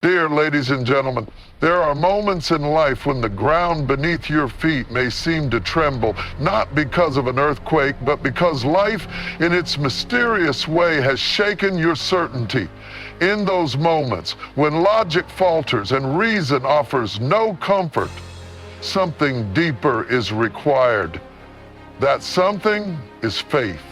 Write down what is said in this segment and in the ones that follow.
Dear ladies and gentlemen, there are moments in life when the ground beneath your feet may seem to tremble, not because of an earthquake, but because life in its mysterious way has shaken your certainty. In those moments, when logic falters and reason offers no comfort, something deeper is required. That something is faith.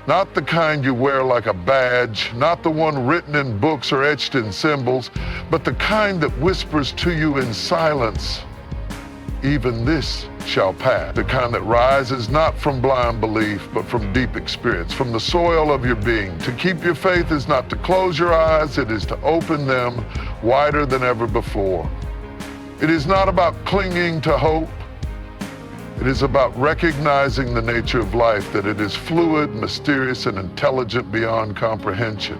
Not the kind you wear like a badge, not the one written in books or etched in symbols, but the kind that whispers to you in silence, even this shall pass. The kind that rises not from blind belief, but from deep experience, from the soil of your being. To keep your faith is not to close your eyes, it is to open them wider than ever before. It is not about clinging to hope. It is about recognizing the nature of life, that it is fluid, mysterious, and intelligent beyond comprehension.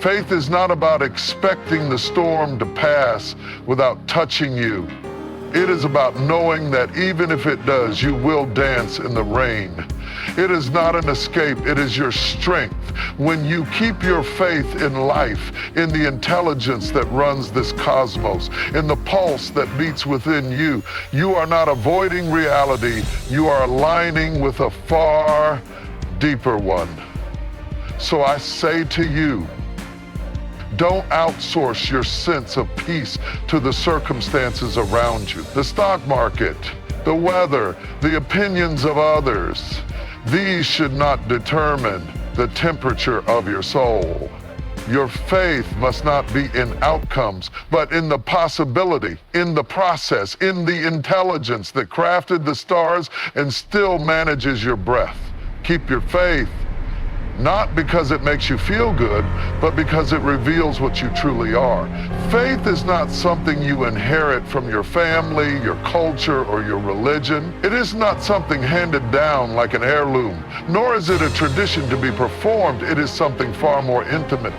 Faith is not about expecting the storm to pass without touching you. It is about knowing that even if it does, you will dance in the rain. It is not an escape, it is your strength. When you keep your faith in life, in the intelligence that runs this cosmos, in the pulse that beats within you, you are not avoiding reality, you are aligning with a far deeper one. So I say to you, don't outsource your sense of peace to the circumstances around you. The stock market, the weather, the opinions of others. These should not determine the temperature of your soul. Your faith must not be in outcomes, but in the possibility, in the process, in the intelligence that crafted the stars and still manages your breath. Keep your faith. Not because it makes you feel good, but because it reveals what you truly are. Faith is not something you inherit from your family, your culture, or your religion. It is not something handed down like an heirloom, nor is it a tradition to be performed. It is something far more intimate,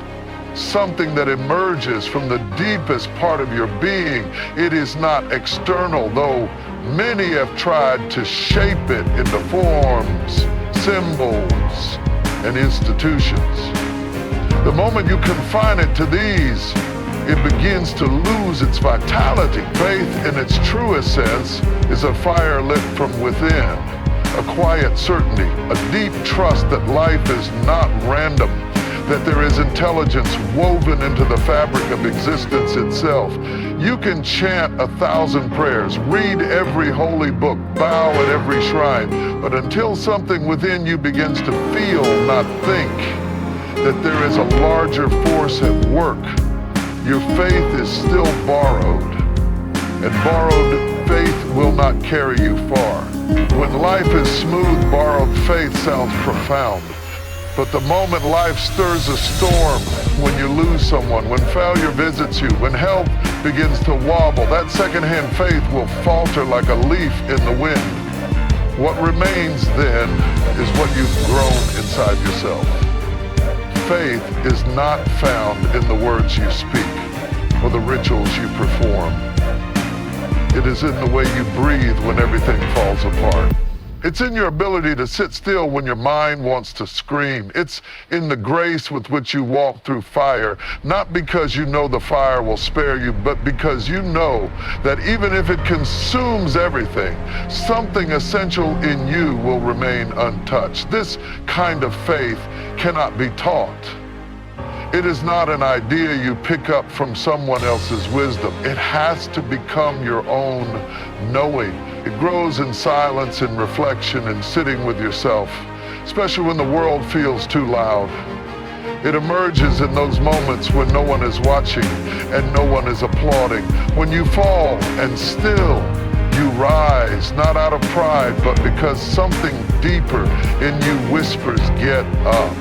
something that emerges from the deepest part of your being. It is not external, though many have tried to shape it into forms, symbols, and institutions. The moment you confine it to these, it begins to lose its vitality. Faith in its truest sense is a fire lit from within, a quiet certainty, a deep trust that life is not random, that there is intelligence woven into the fabric of existence itself. You can chant 1,000 prayers, read every holy book, bow at every shrine, but until something within you begins to feel, not think, that there is a larger force at work, your faith is still borrowed, and borrowed faith will not carry you far. When life is smooth, borrowed faith sounds profound. But the moment life stirs a storm, when you lose someone, when failure visits you, when health begins to wobble, that secondhand faith will falter like a leaf in the wind. What remains then is what you've grown inside yourself. Faith is not found in the words you speak or the rituals you perform. It is in the way you breathe when everything falls apart. It's in your ability to sit still when your mind wants to scream. It's in the grace with which you walk through fire, not because you know the fire will spare you, but because you know that even if it consumes everything, something essential in you will remain untouched. This kind of faith cannot be taught. It is not an idea you pick up from someone else's wisdom. It has to become your own knowing. It grows in silence, in reflection, and sitting with yourself, especially when the world feels too loud. It emerges in those moments when no one is watching and no one is applauding. When you fall and still you rise, not out of pride, but because something deeper in you whispers, get up.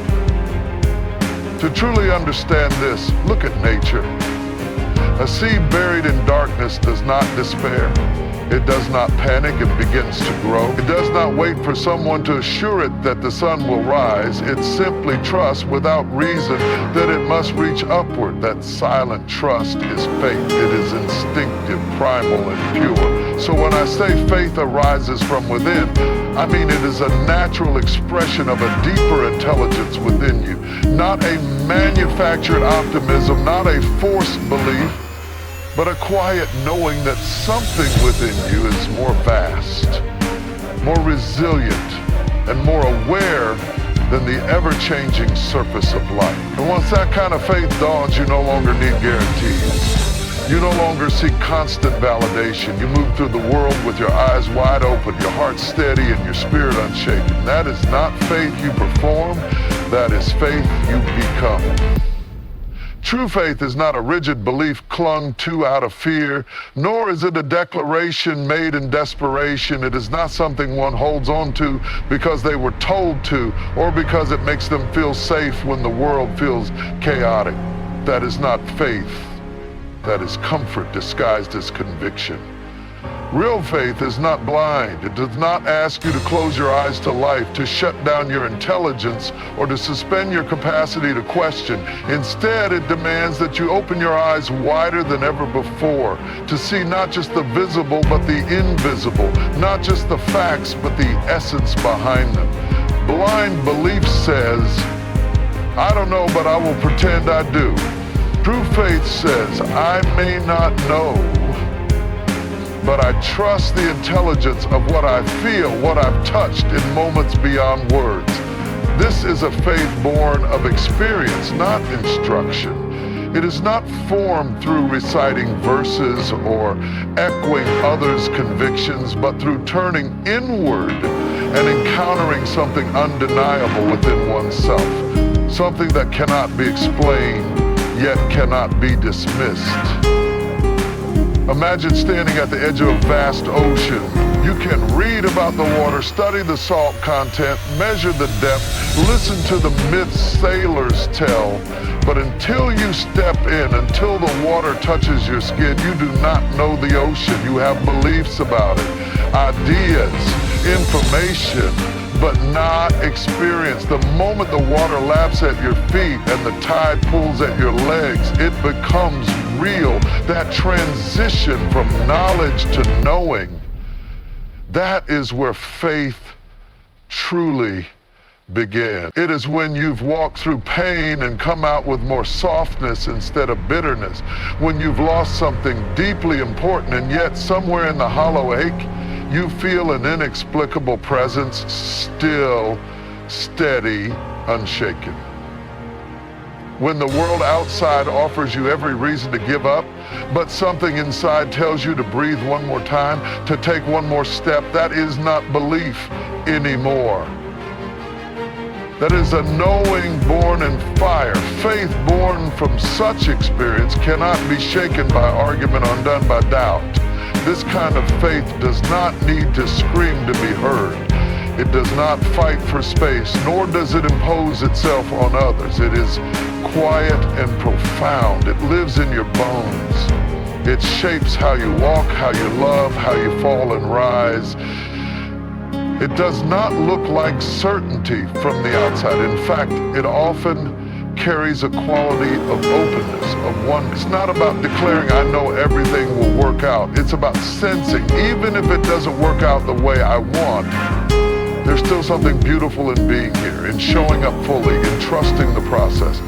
To truly understand this, look at nature. A seed buried in darkness does not despair. It does not panic, it begins to grow. It does not wait for someone to assure it that the sun will rise. It simply trusts without reason that it must reach upward. That silent trust is faith. It is instinctive, primal, and pure. So when I say faith arises from within, I mean, it is a natural expression of a deeper intelligence within you, not a manufactured optimism, not a forced belief, but a quiet knowing that something within you is more vast, more resilient, and more aware than the ever-changing surface of life. And once that kind of faith dawns, you no longer need guarantees. You no longer seek constant validation. You move through the world with your eyes wide open, your heart steady, and your spirit unshaken. That is not faith you perform, that is faith you become. True faith is not a rigid belief clung to out of fear, nor is it a declaration made in desperation. It is not something one holds on to because they were told to, or because it makes them feel safe when the world feels chaotic. That is not faith. That is comfort disguised as conviction. Real faith is not blind. It does not ask you to close your eyes to life, to shut down your intelligence, or to suspend your capacity to question. Instead, it demands that you open your eyes wider than ever before, to see not just the visible, but the invisible, not just the facts, but the essence behind them. Blind belief says, I don't know, but I will pretend I do. True faith says, I may not know, but I trust the intelligence of what I feel, what I've touched in moments beyond words. This is a faith born of experience, not instruction. It is not formed through reciting verses or echoing others' convictions, but through turning inward and encountering something undeniable within oneself, something that cannot be explained, yet cannot be dismissed. Imagine standing at the edge of a vast ocean. You can read about the water, study the salt content, measure the depth, listen to the myths sailors tell, but until you step in, until the water touches your skin, you do not know the ocean. You have beliefs about it, ideas, information, but not experience. The moment the water laps at your feet and the tide pulls at your legs, it becomes real. That transition from knowledge to knowing, that is where faith truly began. It is when you've walked through pain and come out with more softness instead of bitterness, when you've lost something deeply important and yet somewhere in the hollow ache, you feel an inexplicable presence, still, steady, unshaken. When the world outside offers you every reason to give up, but something inside tells you to breathe one more time, to take one more step, that is not belief anymore. That is a knowing born in fire. Faith born from such experience cannot be shaken by argument, undone by doubt. This kind of faith does not need to scream to be heard. It does not fight for space, nor does it impose itself on others. It is quiet and profound. It lives in your bones. It shapes how you walk, how you love, how you fall and rise. It does not look like certainty from the outside. In fact, it often carries a quality of openness, of one. It's not about declaring, I know everything will work out. It's about sensing, even if it doesn't work out the way I want, there's still something beautiful in being here, in showing up fully, in trusting the process.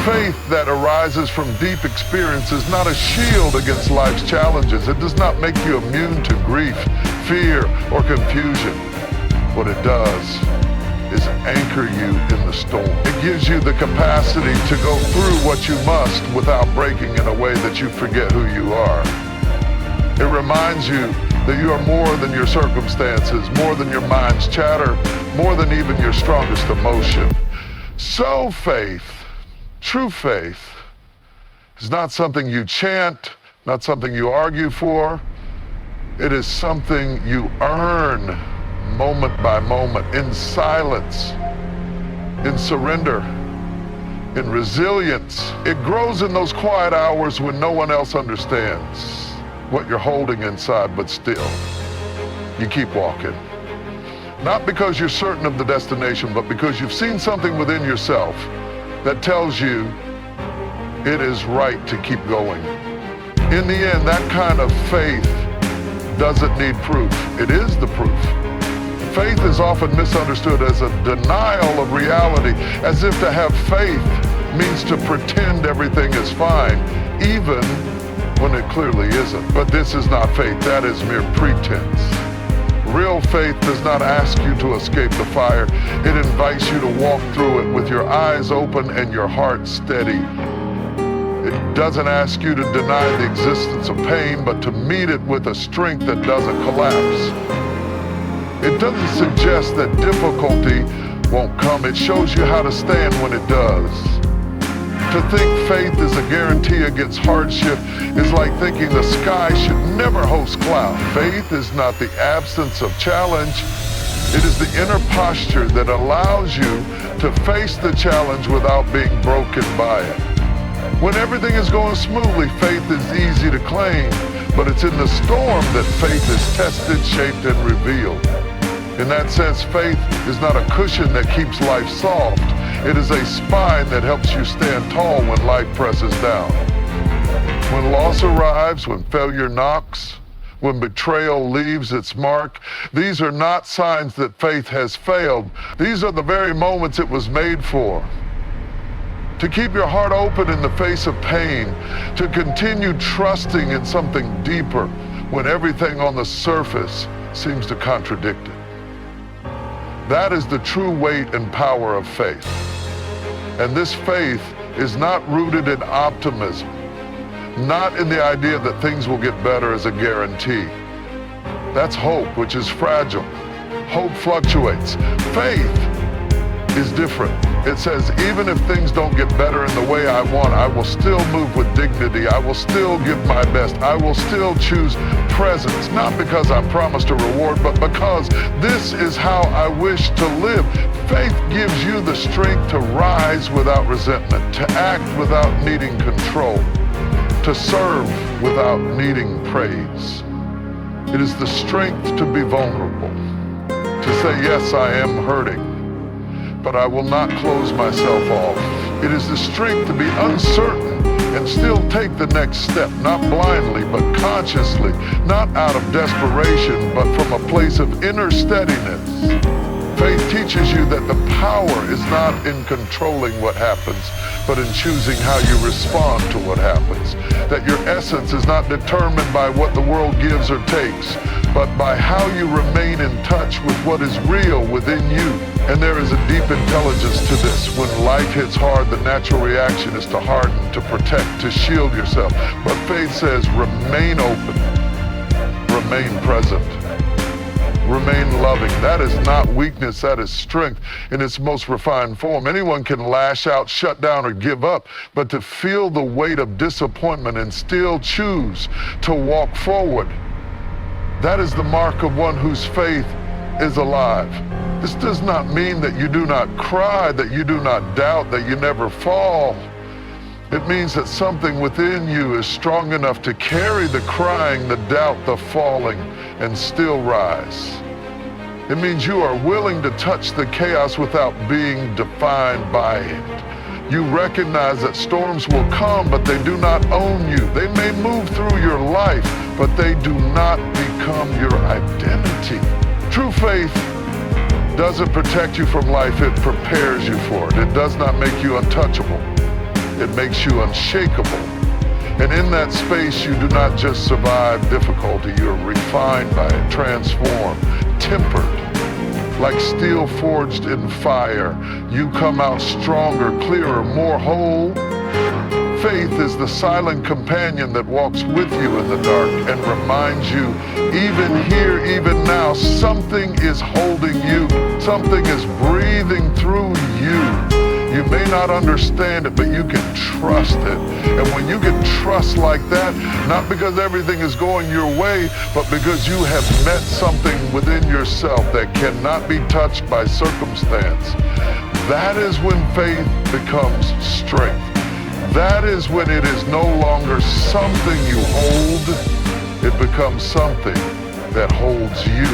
Faith that arises from deep experience is not a shield against life's challenges. It does not make you immune to grief, fear, or confusion. What it does is anchor you in the storm. It gives you the capacity to go through what you must without breaking in a way that you forget who you are. It reminds you that you are more than your circumstances, more than your mind's chatter, more than even your strongest emotion. So faith, true faith, is not something you chant, not something you argue for. It is something you earn moment by moment, in silence, in surrender, in resilience. It grows in those quiet hours when no one else understands what you're holding inside, but still, you keep walking. Not because you're certain of the destination, but because you've seen something within yourself that tells you it is right to keep going. In the end, that kind of faith doesn't need proof. It is the proof. Faith is often misunderstood as a denial of reality, as if to have faith means to pretend everything is fine, even when it clearly isn't. But this is not faith, that is mere pretense. Real faith does not ask you to escape the fire. It invites you to walk through it with your eyes open and your heart steady. It doesn't ask you to deny the existence of pain, but to meet it with a strength that doesn't collapse. It doesn't suggest that difficulty won't come. It shows you how to stand when it does. To think faith is a guarantee against hardship is like thinking the sky should never host cloud. Faith is not the absence of challenge. It is the inner posture that allows you to face the challenge without being broken by it. When everything is going smoothly, faith is easy to claim, but it's in the storm that faith is tested, shaped, and revealed. In that sense, faith is not a cushion that keeps life soft. It is a spine that helps you stand tall when life presses down. When loss arrives, when failure knocks, when betrayal leaves its mark, these are not signs that faith has failed. These are the very moments it was made for. To keep your heart open in the face of pain, to continue trusting in something deeper when everything on the surface seems to contradict it. That is the true weight and power of faith. And this faith is not rooted in optimism, not in the idea that things will get better as a guarantee. That's hope, which is fragile. Hope fluctuates. Faith is different. It says, even if things don't get better in the way I want, I will still move with dignity. I will still give my best. I will still choose presence, not because I'm promised a reward, but because this is how I wish to live. Faith gives you the strength to rise without resentment, to act without needing control, to serve without needing praise. It is the strength to be vulnerable, to say, yes, I am hurting, but I will not close myself off. It is the strength to be uncertain and still take the next step, not blindly, but consciously, not out of desperation, but from a place of inner steadiness. Faith teaches you that the power is not in controlling what happens, but in choosing how you respond to what happens. That your essence is not determined by what the world gives or takes, but by how you remain in touch with what is real within you. And there is a deep intelligence to this. When life hits hard, the natural reaction is to harden, to protect, to shield yourself. But faith says, remain open, remain present, remain loving. That is not weakness, that is strength in its most refined form. Anyone can lash out, shut down, or give up, but to feel the weight of disappointment and still choose to walk forward, that is the mark of one whose faith is alive. This does not mean that you do not cry, that you do not doubt, that you never fall. It means that something within you is strong enough to carry the crying, the doubt, the falling, and still rise. It means you are willing to touch the chaos without being defined by it. You recognize that storms will come, but they do not own you. They may move through your life, but they do not become your identity. True faith doesn't protect you from life, it prepares you for it. It does not make you untouchable. It makes you unshakable. And in that space, you do not just survive difficulty, you're refined by it, transformed, tempered. Like steel forged in fire, you come out stronger, clearer, more whole. Faith is the silent companion that walks with you in the dark and reminds you, even here, even now, something is holding you. Something is breathing through you. You may not understand it, but you can trust it. And when you can trust like that, not because everything is going your way, but because you have met something within yourself that cannot be touched by circumstance, that is when faith becomes strength. That is when it is no longer something you hold, it becomes something that holds you.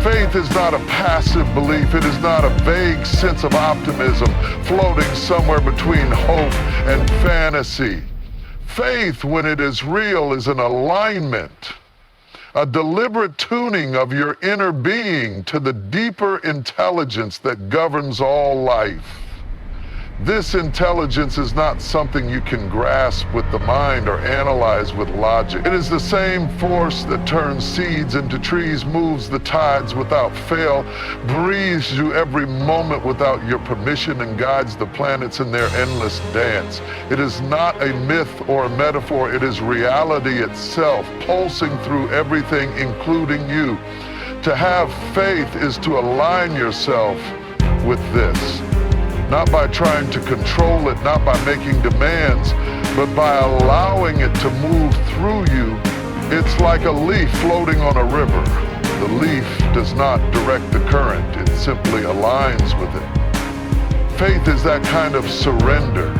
Faith is not a passive belief. It is not a vague sense of optimism floating somewhere between hope and fantasy. Faith, when it is real, is an alignment a deliberate tuning of your inner being to the deeper intelligence that governs all life. This intelligence is not something you can grasp with the mind or analyze with logic. It is the same force that turns seeds into trees, moves the tides without fail, breathes you every moment without your permission, and guides the planets in their endless dance. It is not a myth or a metaphor. It is reality itself, pulsing through everything, including you. To have faith is to align yourself with this. Not by trying to control it, not by making demands, but by allowing it to move through you. It's like a leaf floating on a river. The leaf does not direct the current, it simply aligns with it. Faith is that kind of surrender.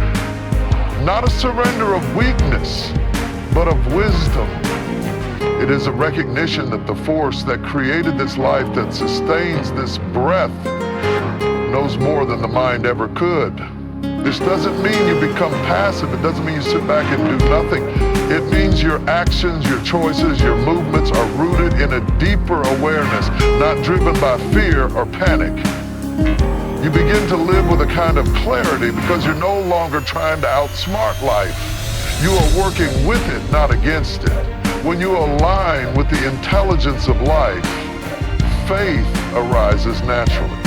Not a surrender of weakness, but of wisdom. It is a recognition that the force that created this life, that sustains this breath, knows more than the mind ever could. This doesn't mean you become passive. It doesn't mean you sit back and do nothing. It means your actions, your choices, your movements are rooted in a deeper awareness, not driven by fear or panic. You begin to live with a kind of clarity because you're no longer trying to outsmart life. You are working with it, not against it. When you align with the intelligence of life, faith arises naturally.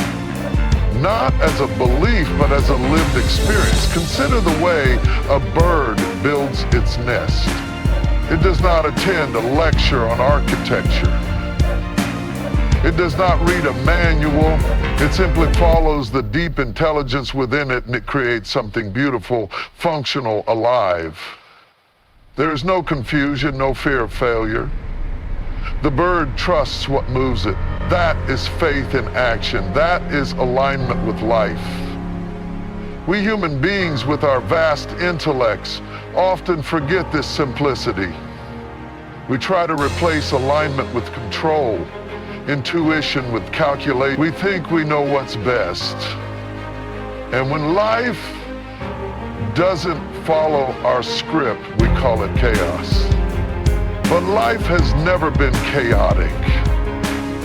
Not as a belief, but as a lived experience. Consider the way a bird builds its nest. It does not attend a lecture on architecture. It does not read a manual. It simply follows the deep intelligence within it, and it creates something beautiful, functional, alive. There is no confusion, no fear of failure. The bird trusts what moves it. That is faith in action. That is alignment with life. We human beings with our vast intellects often forget this simplicity. We try to replace alignment with control, intuition with calculation. We think we know what's best. And when life doesn't follow our script, we call it chaos. But life has never been chaotic.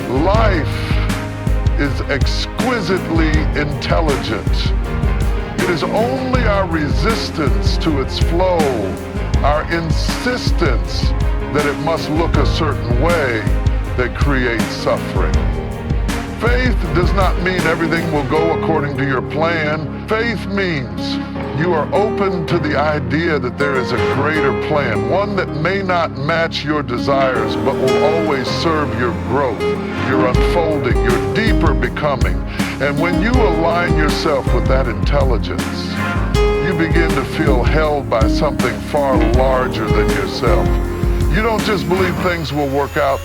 Life is exquisitely intelligent. It is only our resistance to its flow, our insistence that it must look a certain way, that creates suffering. Faith does not mean everything will go according to your plan. Faith means you are open to the idea that there is a greater plan, one that may not match your desires, but will always serve your growth, your unfolding, your deeper becoming. And when you align yourself with that intelligence, you begin to feel held by something far larger than yourself. You don't just believe things will work out,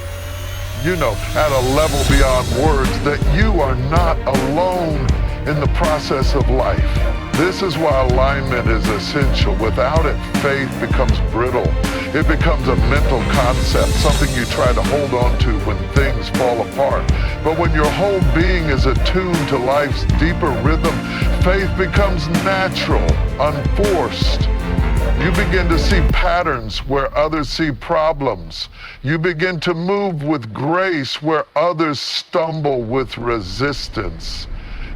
at a level beyond words, that you are not alone in the process of life. This is why alignment is essential. Without it, faith becomes brittle. It becomes a mental concept, something you try to hold on to when things fall apart. But when your whole being is attuned to life's deeper rhythm, faith becomes natural, unforced. You begin to see patterns where others see problems. You begin to move with grace where others stumble with resistance.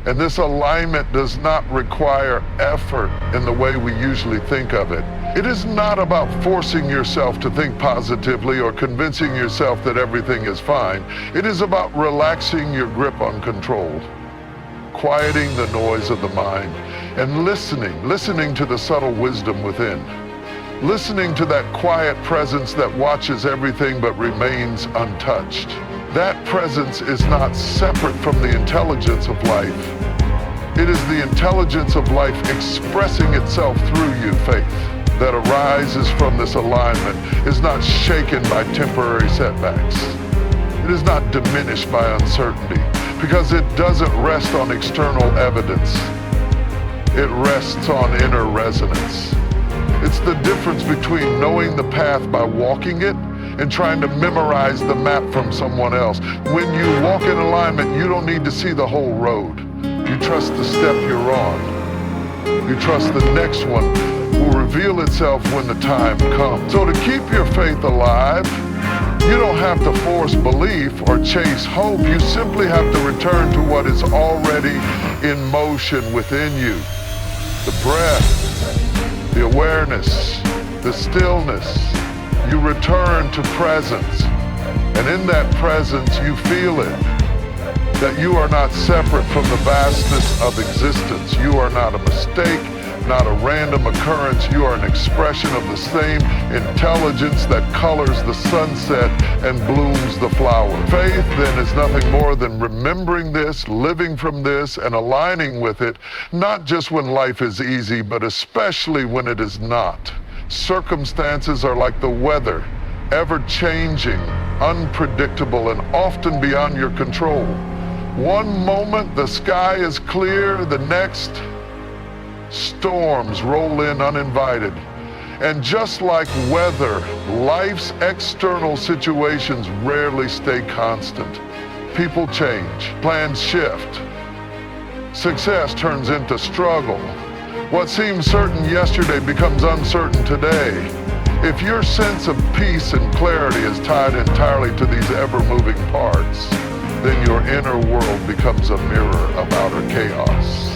And this alignment does not require effort in the way we usually think of it. It is not about forcing yourself to think positively or convincing yourself that everything is fine. It is about relaxing your grip on control, quieting the noise of the mind, and listening to the subtle wisdom within. Listening to that quiet presence that watches everything but remains untouched. That presence is not separate from the intelligence of life. It is the intelligence of life expressing itself through you. Faith that arises from this alignment is not shaken by temporary setbacks. It is not diminished by uncertainty, because it doesn't rest on external evidence. It rests on inner resonance. It's the difference between knowing the path by walking it and trying to memorize the map from someone else. When you walk in alignment, you don't need to see the whole road. You trust the step you're on. You trust the next one will reveal itself when the time comes. So to keep your faith alive, You don't have to force belief or chase hope. You simply have to return to what is already in motion within you. The breath, the awareness, the stillness. You return to presence. And in that presence, you feel it. That you are not separate from the vastness of existence. You are not a mistake, not a random occurrence. You are an expression of the same intelligence that colors the sunset and blooms the flower. Faith then is nothing more than remembering this, living from this, and aligning with it, not just when life is easy, but especially when it is not. Circumstances are like the weather, ever-changing, unpredictable, and often beyond your control. One moment the sky is clear, the next storms roll in uninvited. And just like weather, life's external situations rarely stay constant. People change, plans shift. Success turns into struggle. What seemed certain yesterday becomes uncertain today. If your sense of peace and clarity is tied entirely to these ever-moving parts, then your inner world becomes a mirror of outer chaos.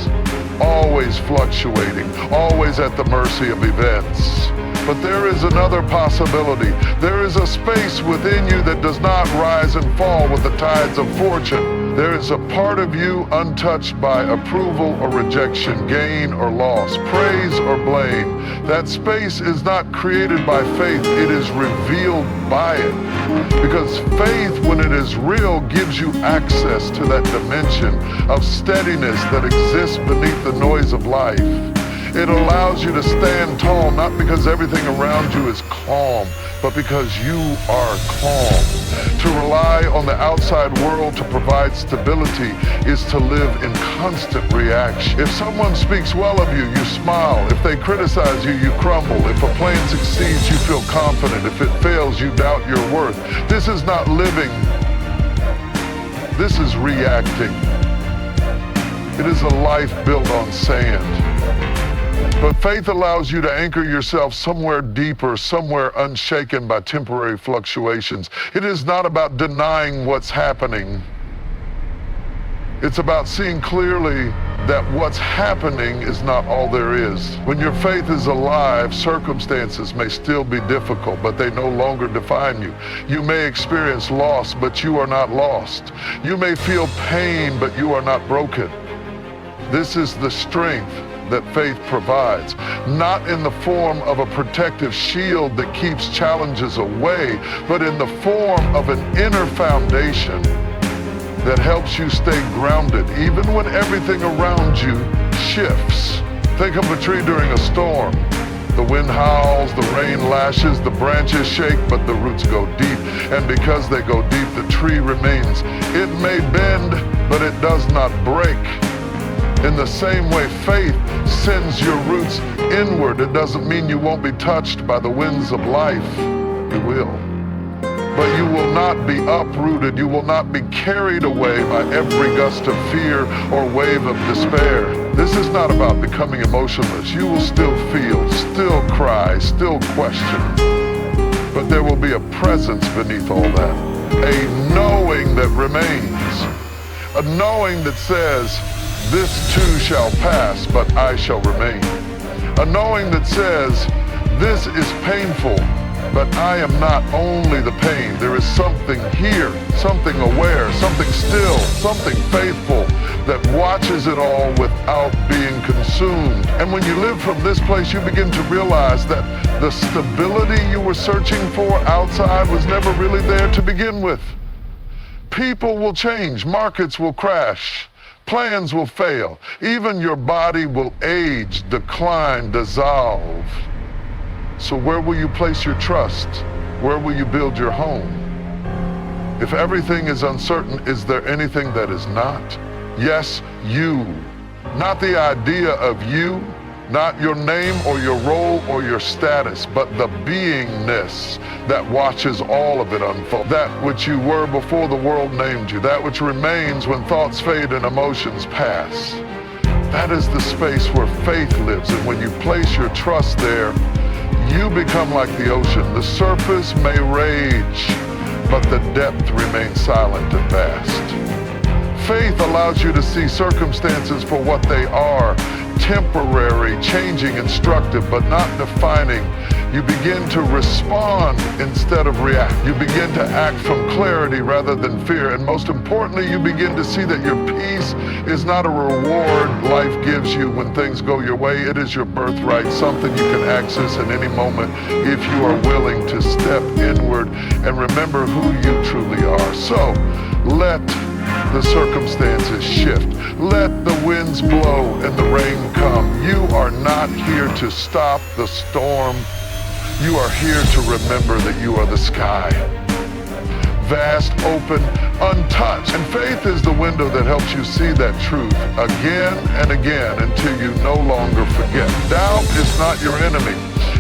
Always fluctuating, always at the mercy of events. But there is another possibility. There is a space within you that does not rise and fall with the tides of fortune. There is a part of you untouched by approval or rejection, gain or loss, praise or blame. That space is not created by faith, it is revealed by it. Because faith, when it is real, gives you access to that dimension of steadiness that exists beneath the noise of life. It allows you to stand tall, not because everything around you is calm, but because you are calm. To rely on the outside world to provide stability is to live in constant reaction. If someone speaks well of you, you smile. If they criticize you, you crumble. If a plan succeeds, you feel confident. If it fails, you doubt your worth. This is not living. This is reacting. It is a life built on sand. But faith allows you to anchor yourself somewhere deeper, somewhere unshaken by temporary fluctuations. It is not about denying what's happening. It's about seeing clearly that what's happening is not all there is. When your faith is alive, circumstances may still be difficult, but they no longer define you. You may experience loss, but you are not lost. You may feel pain, but you are not broken. This is the strength that faith provides, not in the form of a protective shield that keeps challenges away, but in the form of an inner foundation that helps you stay grounded even when everything around you shifts. Think of a tree during a storm. The wind howls, the rain lashes, the branches shake, but the roots go deep. And because they go deep, the tree remains. It may bend, but it does not break. In the same way, faith sends your roots inward. It doesn't mean you won't be touched by the winds of life. You will. But you will not be uprooted. You will not be carried away by every gust of fear or wave of despair. This is not about becoming emotionless. You will still feel, still cry, still question. But there will be a presence beneath all that. A knowing that remains. A knowing that says, this too shall pass, but I shall remain. A knowing that says, this is painful, but I am not only the pain. There is something here, something aware, something still, something faithful that watches it all without being consumed. And when you live from this place, you begin to realize that the stability you were searching for outside was never really there to begin with. People will change, markets will crash. Plans will fail. Even your body will age, decline, dissolve. So where will you place your trust? Where will you build your home? If everything is uncertain, is there anything that is not? Yes, you. Not the idea of you, not your name or your role or your status, but the beingness that watches all of it unfold. That which you were before the world named you, that which remains when thoughts fade and emotions pass. That is the space where faith lives, and when you place your trust there, you become like the ocean. The surface may rage, but the depth remains silent and vast. Faith allows you to see circumstances for what they are, temporary, changing, instructive, but not defining. You begin to respond instead of react. You begin to act from clarity rather than fear. And most importantly, you begin to see that your peace is not a reward life gives you when things go your way. It is your birthright, something you can access at any moment if you are willing to step inward and remember who you truly are. So let the circumstances shift. Let the winds blow and the rain come. You are not here to stop the storm. You are here to remember that you are the sky. Vast, open, untouched. And faith is the window that helps you see that truth again and again until you no longer forget. Doubt is not your enemy.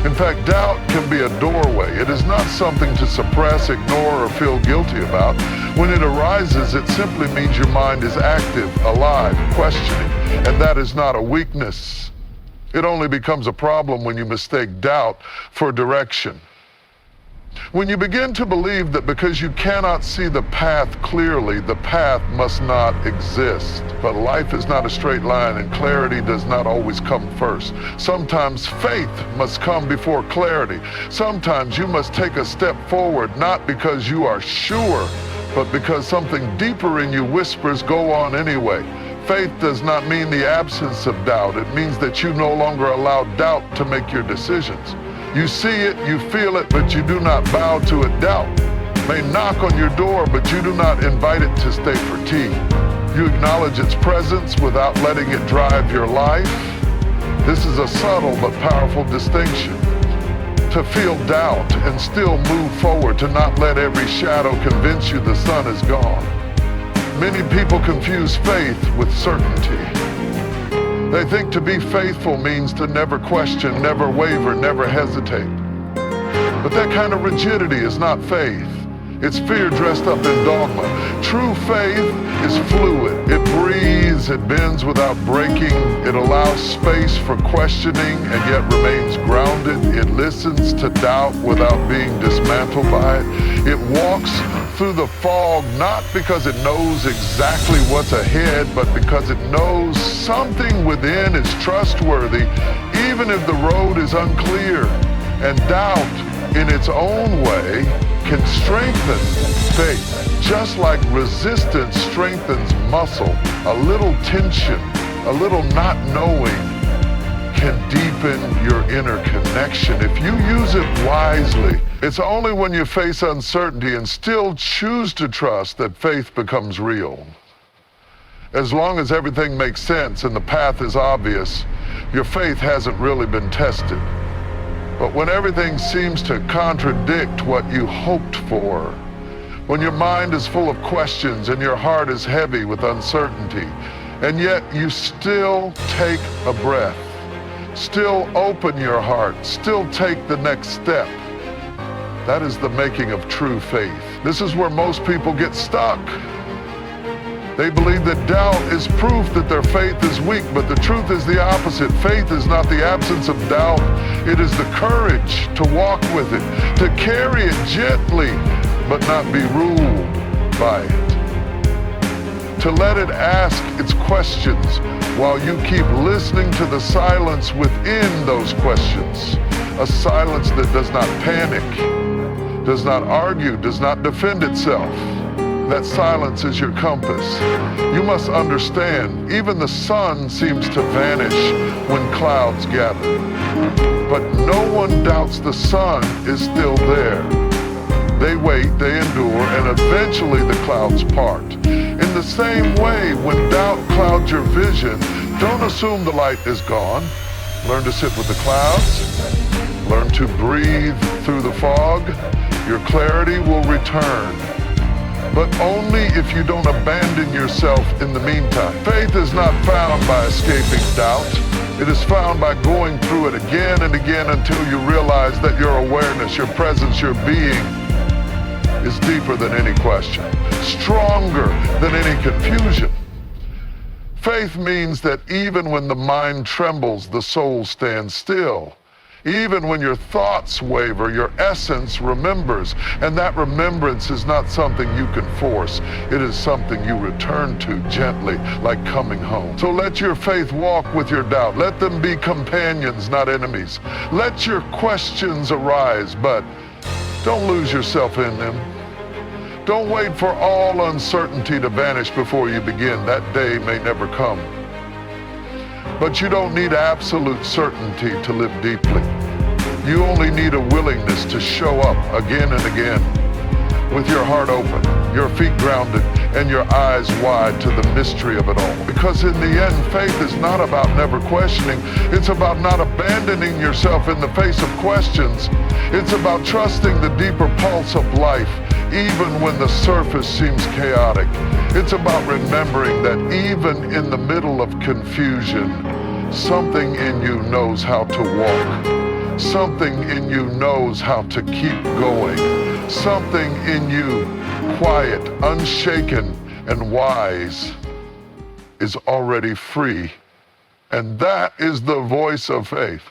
In fact, doubt can be a doorway. It is not something to suppress, ignore, or feel guilty about. When it arises, it simply means your mind is active, alive, questioning, and that is not a weakness. It only becomes a problem when you mistake doubt for direction. When you begin to believe that because you cannot see the path clearly, the path must not exist. But life is not a straight line, and clarity does not always come first. Sometimes faith must come before clarity. Sometimes you must take a step forward, not because you are sure, but because something deeper in you whispers, go on anyway. Faith does not mean the absence of doubt. It means that you no longer allow doubt to make your decisions. You see it, you feel it, but you do not bow to it. Doubt may knock on your door, but you do not invite it to stay for tea. You acknowledge its presence without letting it drive your life. This is a subtle but powerful distinction. To feel doubt and still move forward, to not let every shadow convince you the sun is gone. Many people confuse faith with certainty. They think to be faithful means to never question, never waver, never hesitate. But that kind of rigidity is not faith. It's fear dressed up in dogma. True faith is fluid. It breathes, it bends without breaking. It allows space for questioning and yet remains grounded. It listens to doubt without being dismantled by it. It walks through the fog not because it knows exactly what's ahead, but because it knows something within is trustworthy, even if the road is unclear. And doubt, in its own way, can strengthen faith. Just like resistance strengthens muscle, a little tension, a little not knowing can deepen your inner connection if you use it wisely. It's only when you face uncertainty and still choose to trust that faith becomes real. As long as everything makes sense and the path is obvious, your faith hasn't really been tested. But when everything seems to contradict what you hoped for, when your mind is full of questions and your heart is heavy with uncertainty, and yet you still take a breath, still open your heart, still take the next step, that is the making of true faith. This is where most people get stuck. They believe that doubt is proof that their faith is weak, but the truth is the opposite. Faith is not the absence of doubt. It is the courage to walk with it, to carry it gently, but not be ruled by it. To let it ask its questions while you keep listening to the silence within those questions. A silence that does not panic, does not argue, does not defend itself. That silence is your compass. You must understand, even the sun seems to vanish when clouds gather. But no one doubts the sun is still there. They wait, they endure, and eventually the clouds part. In the same way, when doubt clouds your vision, don't assume the light is gone. Learn to sit with the clouds. Learn to breathe through the fog. Your clarity will return, but only if you don't abandon yourself in the meantime. Faith is not found by escaping doubt. It is found by going through it again and again until you realize that your awareness, your presence, your being is deeper than any question, stronger than any confusion. Faith means that even when the mind trembles, the soul stands still. Even when your thoughts waver, your essence remembers. And that remembrance is not something you can force. It is something you return to gently, like coming home. So let your faith walk with your doubt. Let them be companions, not enemies. Let your questions arise, but don't lose yourself in them. Don't wait for all uncertainty to vanish before you begin. That day may never come. But you don't need absolute certainty to live deeply. You only need a willingness to show up again and again with your heart open, your feet grounded, and your eyes wide to the mystery of it all. Because in the end, faith is not about never questioning. It's about not abandoning yourself in the face of questions. It's about trusting the deeper pulse of life, even when the surface seems chaotic. It's about remembering that even in the middle of confusion, something in you knows how to walk. Something in you knows how to keep going. Something in you, quiet, unshaken, and wise, is already free. And that is the voice of faith.